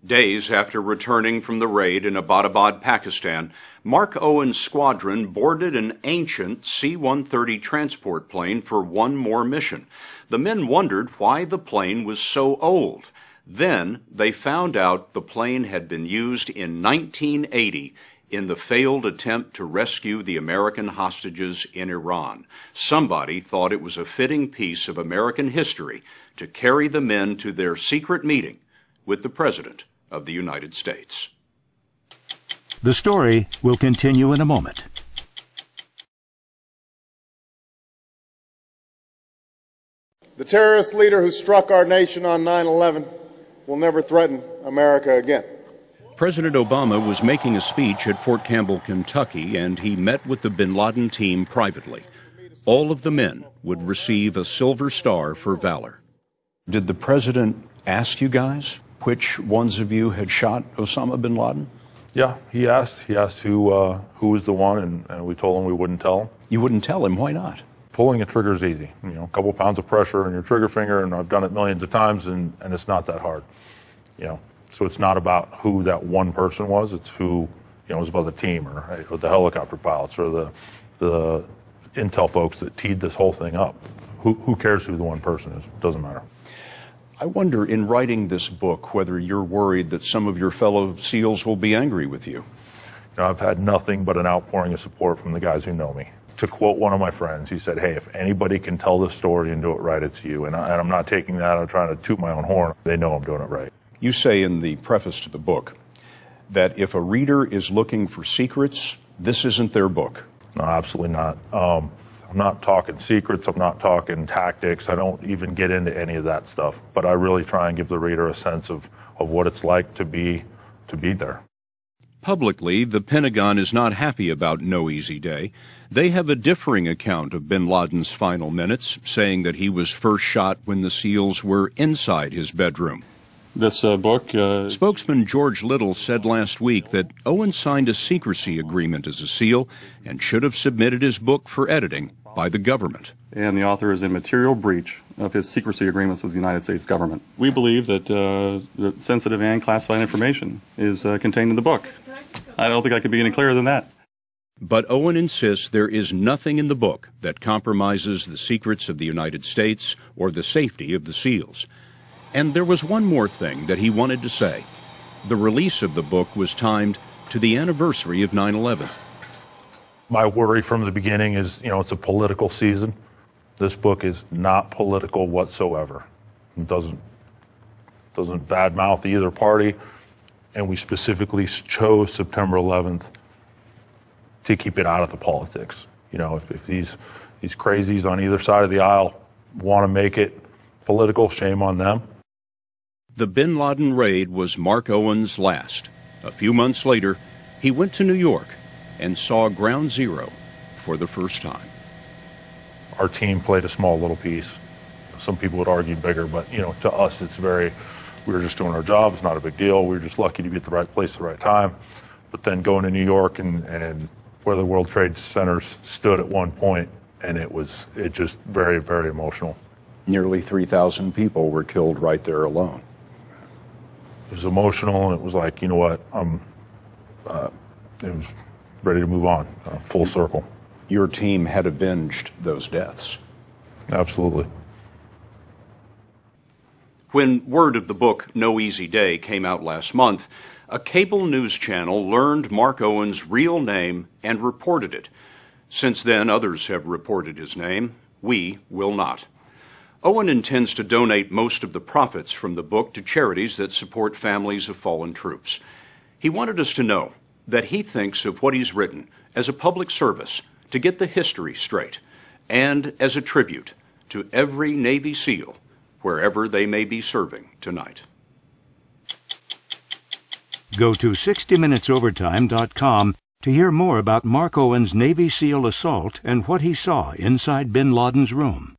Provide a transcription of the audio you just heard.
Days after returning from the raid in Abbottabad, Pakistan, Mark Owen's squadron boarded an ancient C-130 transport plane for one more mission. The men wondered why the plane was so old. Then they found out the plane had been used in 1980 in the failed attempt to rescue the American hostages in Iran. Somebody thought it was a fitting piece of American history to carry the men to their secret meeting with the President of the United States. The story will continue in a moment. The terrorist leader who struck our nation on 9/11 will never threaten America again. President Obama was making a speech at Fort Campbell, Kentucky, and he met with the bin Laden team privately. All of the men would receive a Silver Star for valor. Did the president ask you guys which ones of you had shot Osama bin Laden? Yeah, he asked who was the one, and we told him we wouldn't tell him. You wouldn't tell him? Why not? Pulling a trigger is easy. You know, a couple pounds of pressure on your trigger finger, and I've done it millions of times, and it's not that hard. You know, so it's not about who that one person was. It's who, you know, it was about the team or the helicopter pilots or the intel folks that teed this whole thing up. Who cares who the one person is? It doesn't matter. I wonder, in writing this book, whether you're worried that some of your fellow SEALs will be angry with you. You know, I've had nothing but an outpouring of support from the guys who know me. To quote one of my friends, he said, "Hey, if anybody can tell this story and do it right, it's you." And I'm not taking that. I'm trying to toot my own horn. They know I'm doing it right. You say in the preface to the book that if a reader is looking for secrets, this isn't their book. No, absolutely not. I'm not talking secrets. I'm not talking tactics. I don't even get into any of that stuff. But I really try and give the reader a sense of what it's like to be there. Publicly, the Pentagon is not happy about No Easy Day. They have a differing account of bin Laden's final minutes, saying that he was first shot when the SEALs were inside his bedroom. This book... Spokesman George Little said last week that Owen signed a secrecy agreement as a SEAL and should have submitted his book for editing by the government. And the author is in material breach of his secrecy agreements with the United States government. We believe that sensitive and classified information is contained in the book. I don't think I could be any clearer than that. But Owen insists there is nothing in the book that compromises the secrets of the United States or the safety of the SEALs. And there was one more thing that he wanted to say. The release of the book was timed to the anniversary of 9/11. My worry from the beginning is, you know, it's a political season. This book is not political whatsoever. It doesn't badmouth either party, and we specifically chose September 11th to keep it out of the politics. You know, if these crazies on either side of the aisle want to make it political, shame on them. The bin Laden raid was Mark Owen's last. A few months later, he went to New York and saw Ground Zero for the first time. Our team played a small little piece. Some people would argue bigger, but, you know, to us it's we were just doing our job. It's not a big deal. We were just lucky to be at the right place at the right time. But then going to New York and where the World Trade Centers stood at one point, and it just very, very emotional. Nearly 3,000 people were killed right there alone. It was emotional, and it was like, you know what, it was ready to move on, full circle. Your team had avenged those deaths. Absolutely. When word of the book No Easy Day came out last month, a cable news channel learned Mark Owen's real name and reported it. Since then, others have reported his name. We will not. Owen intends to donate most of the profits from the book to charities that support families of fallen troops. He wanted us to know that he thinks of what he's written as a public service to get the history straight and as a tribute to every Navy SEAL wherever they may be serving tonight. Go to 60minutesovertime.com to hear more about Mark Owen's Navy SEAL assault and what he saw inside bin Laden's room.